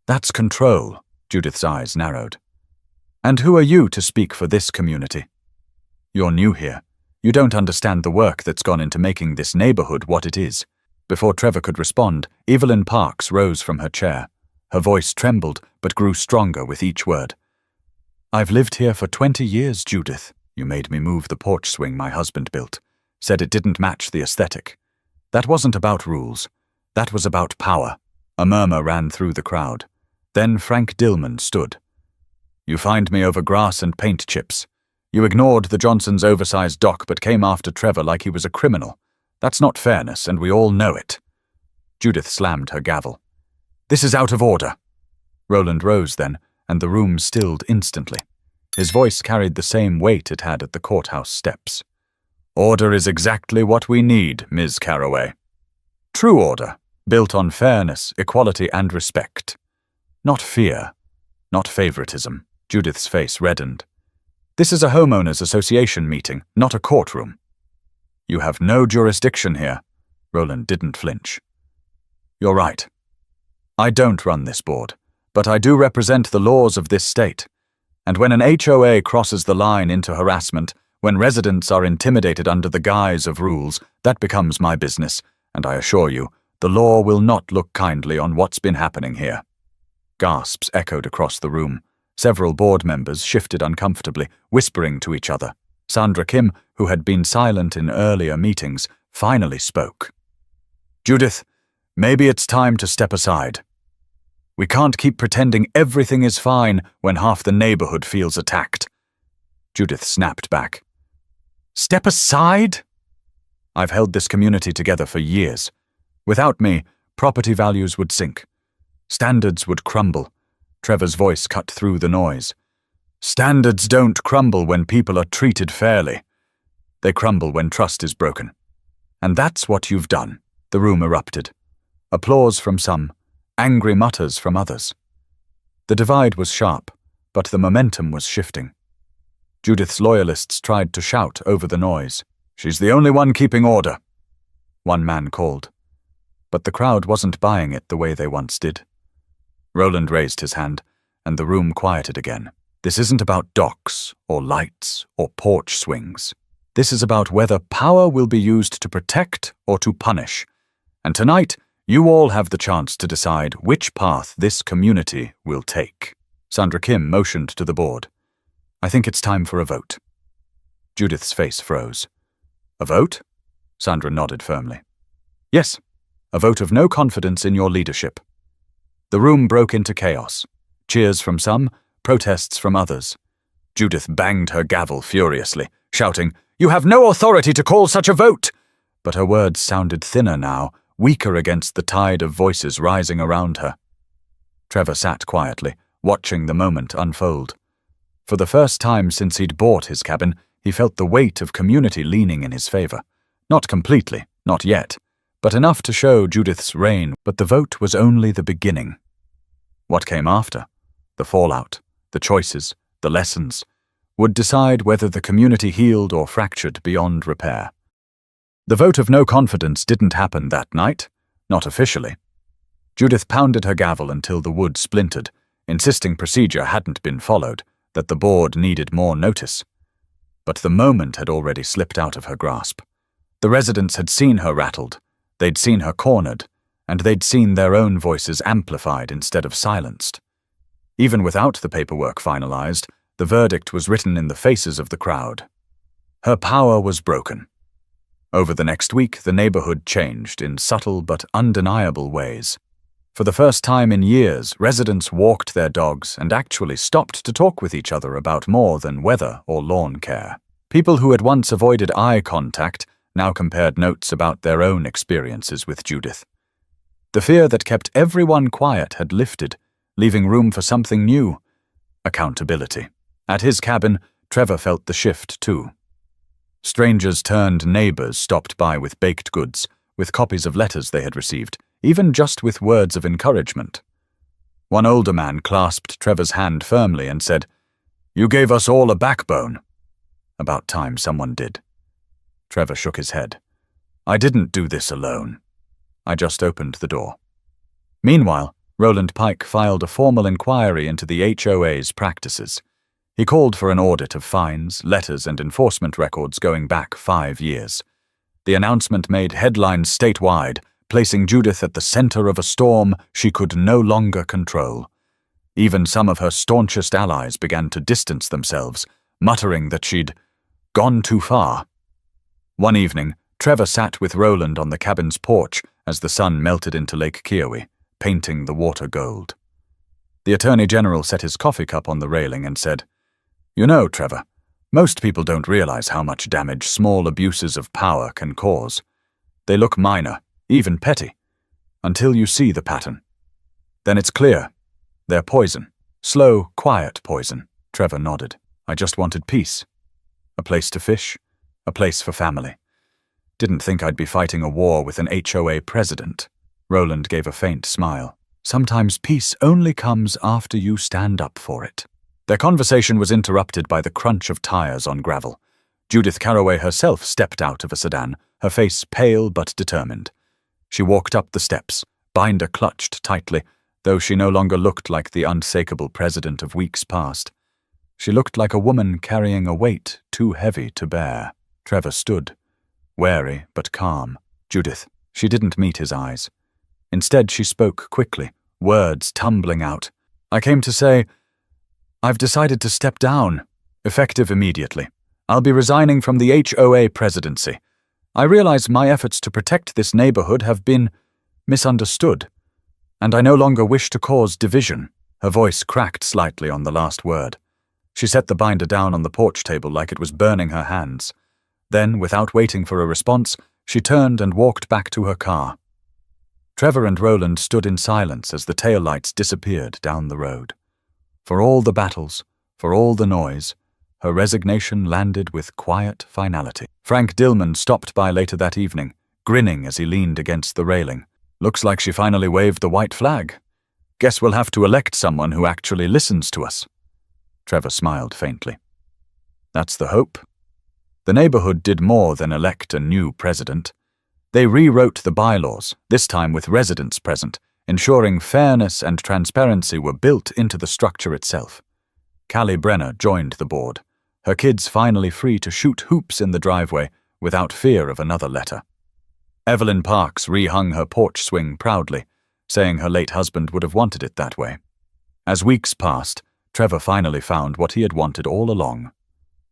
[SPEAKER 1] That's control." Judith's eyes narrowed. "And who are you to speak for this community? You're new here. You don't understand the work that's gone into making this neighborhood what it is." Before Trevor could respond, Evelyn Parks rose from her chair. Her voice trembled but grew stronger with each word. "I've lived here for 20 years, Judith. You made me move the porch swing my husband built. Said it didn't match the aesthetic. That wasn't about rules. That was about power." A murmur ran through the crowd. Then Frank Dillman stood. "You fined me over grass and paint chips. You ignored the Johnsons' oversized dock but came after Trevor like he was a criminal. That's not fairness, and we all know it." Judith slammed her gavel. "This is out of order." Roland rose then, and the room stilled instantly. His voice carried the same weight it had at the courthouse steps. "Order is exactly what we need, Ms. Carroway. True order, built on fairness, equality, and respect. Not fear, not favoritism." Judith's face reddened. "This is a homeowners association meeting, not a courtroom." "You have no jurisdiction here." Roland didn't flinch. "You're right. I don't run this board, but I do represent the laws of this state. And when an HOA crosses the line into harassment, when residents are intimidated under the guise of rules, that becomes my business, and I assure you, the law will not look kindly on what's been happening here." Gasps echoed across the room. Several board members shifted uncomfortably, whispering to each other. Sandra Kim, who had been silent in earlier meetings, finally spoke. "Judith, maybe it's time to step aside. We can't keep pretending everything is fine when half the neighborhood feels attacked." Judith snapped back. "Step aside? I've held this community together for years. Without me, property values would sink. Standards would crumble." Trevor's voice cut through the noise. "Standards don't crumble when people are treated fairly. They crumble when trust is broken. And that's what you've done." The room erupted. Applause from some, angry mutters from others. The divide was sharp, but the momentum was shifting. Judith's loyalists tried to shout over the noise. "She's the only one keeping order," one man called. But the crowd wasn't buying it the way they once did. Roland raised his hand, and the room quieted again. "This isn't about docks, or lights, or porch swings. This is about whether power will be used to protect or to punish. And tonight, you all have the chance to decide which path this community will take." Sandra Kim motioned to the board. "I think it's time for a vote." Judith's face froze. "A vote?" Sandra nodded firmly. "Yes, a vote of no confidence in your leadership." The room broke into chaos. Cheers from some, protests from others. Judith banged her gavel furiously, shouting, "You have no authority to call such a vote!" But her words sounded thinner now, weaker against the tide of voices rising around her. Trevor sat quietly, watching the moment unfold. For the first time since he'd bought his cabin, he felt the weight of community leaning in his favor. Not completely, not yet, but enough to show Judith's reign. But the vote was only the beginning. What came after, the fallout, the choices, the lessons, would decide whether the community healed or fractured beyond repair. The vote of no confidence didn't happen that night, not officially. Judith pounded her gavel until the wood splintered, insisting procedure hadn't been followed, that the board needed more notice. But the moment had already slipped out of her grasp. The residents had seen her rattled, they'd seen her cornered, and they'd seen their own voices amplified instead of silenced. Even without the paperwork finalized, the verdict was written in the faces of the crowd. Her power was broken. Over the next week, the neighborhood changed in subtle but undeniable ways. For the first time in years, residents walked their dogs and actually stopped to talk with each other about more than weather or lawn care. People who had once avoided eye contact now compared notes about their own experiences with Judith. The fear that kept everyone quiet had lifted, leaving room for something new: accountability. At his cabin, Trevor felt the shift too. Strangers turned neighbors stopped by with baked goods, with copies of letters they had received, even just with words of encouragement. One older man clasped Trevor's hand firmly and said, "You gave us all a backbone." About time someone did. Trevor shook his head. "I didn't do this alone. I just opened the door." Meanwhile, Roland Pike filed a formal inquiry into the HOA's practices. He called for an audit of fines, letters, and enforcement records going back 5 years. The announcement made headlines statewide, placing Judith at the center of a storm she could no longer control. Even some of her staunchest allies began to distance themselves, muttering that she'd gone too far. One evening, Trevor sat with Roland on the cabin's porch as the sun melted into Lake Carroway, painting the water gold. The Attorney General set his coffee cup on the railing and said, "You know, Trevor, most people don't realize how much damage small abuses of power can cause. They look minor, even petty, until you see the pattern. Then it's clear. They're poison. Slow, quiet poison." Trevor nodded. "I just wanted peace. A place to fish, a place for family. Didn't think I'd be fighting a war with an HOA president." Roland gave a faint smile. "Sometimes peace only comes after you stand up for it." Their conversation was interrupted by the crunch of tires on gravel. Judith Carroway herself stepped out of a sedan, her face pale but determined. She walked up the steps, binder clutched tightly, though she no longer looked like the unshakable president of weeks past. She looked like a woman carrying a weight too heavy to bear. Trevor stood, wary but calm. "Judith." She didn't meet his eyes. Instead, she spoke quickly, words tumbling out. "I came to say, I've decided to step down, effective immediately. I'll be resigning from the HOA presidency. I realize my efforts to protect this neighborhood have been misunderstood, and I no longer wish to cause division." Her voice cracked slightly on the last word. She set the binder down on the porch table like it was burning her hands. Then, without waiting for a response, she turned and walked back to her car. Trevor and Roland stood in silence as the taillights disappeared down the road. For all the battles, for all the noise, her resignation landed with quiet finality. Frank Dillman stopped by later that evening, grinning as he leaned against the railing. "Looks like she finally waved the white flag. Guess we'll have to elect someone who actually listens to us." Trevor smiled faintly. "That's the hope." The neighborhood did more than elect a new president. They rewrote the bylaws, this time with residents present, ensuring fairness and transparency were built into the structure itself. Callie Brenner joined the board, her kids finally free to shoot hoops in the driveway without fear of another letter. Evelyn Parks rehung her porch swing proudly, saying her late husband would have wanted it that way. As weeks passed, Trevor finally found what he had wanted all along.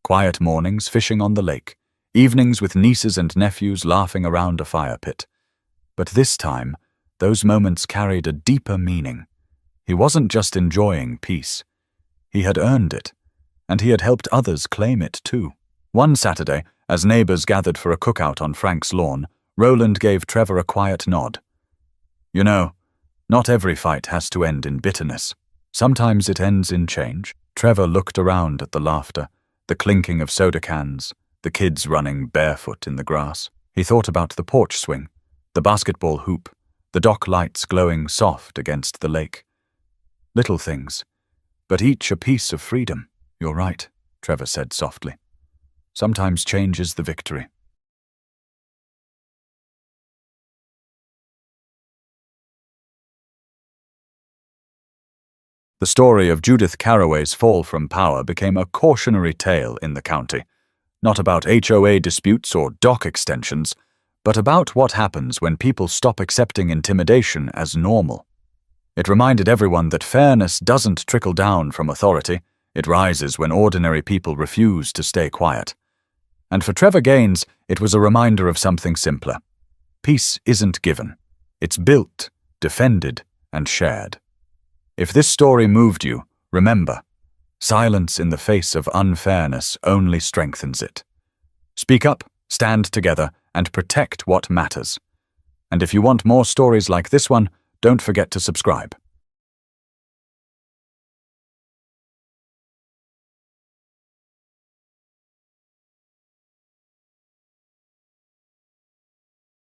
[SPEAKER 1] Quiet mornings fishing on the lake, evenings with nieces and nephews laughing around a fire pit. But this time, those moments carried a deeper meaning. He wasn't just enjoying peace. He had earned it, and he had helped others claim it too. One Saturday, as neighbors gathered for a cookout on Frank's lawn, Roland gave Trevor a quiet nod. "You know, not every fight has to end in bitterness. Sometimes it ends in change." Trevor looked around at the laughter, the clinking of soda cans, the kids running barefoot in the grass. He thought about the porch swing, the basketball hoop, the dock lights glowing soft against the lake. Little things, but each a piece of freedom. "You're right," Trevor said softly. "Sometimes change is the victory." The story of Judith Carroway's fall from power became a cautionary tale in the county, not about HOA disputes or dock extensions, but about what happens when people stop accepting intimidation as normal. It reminded everyone that fairness doesn't trickle down from authority, it rises when ordinary people refuse to stay quiet. And for Trevor Gaines, it was a reminder of something simpler. Peace isn't given. It's built, defended, and shared. If this story moved you, remember, silence in the face of unfairness only strengthens it. Speak up, stand together, and protect what matters. And if you want more stories like this one, don't forget to subscribe.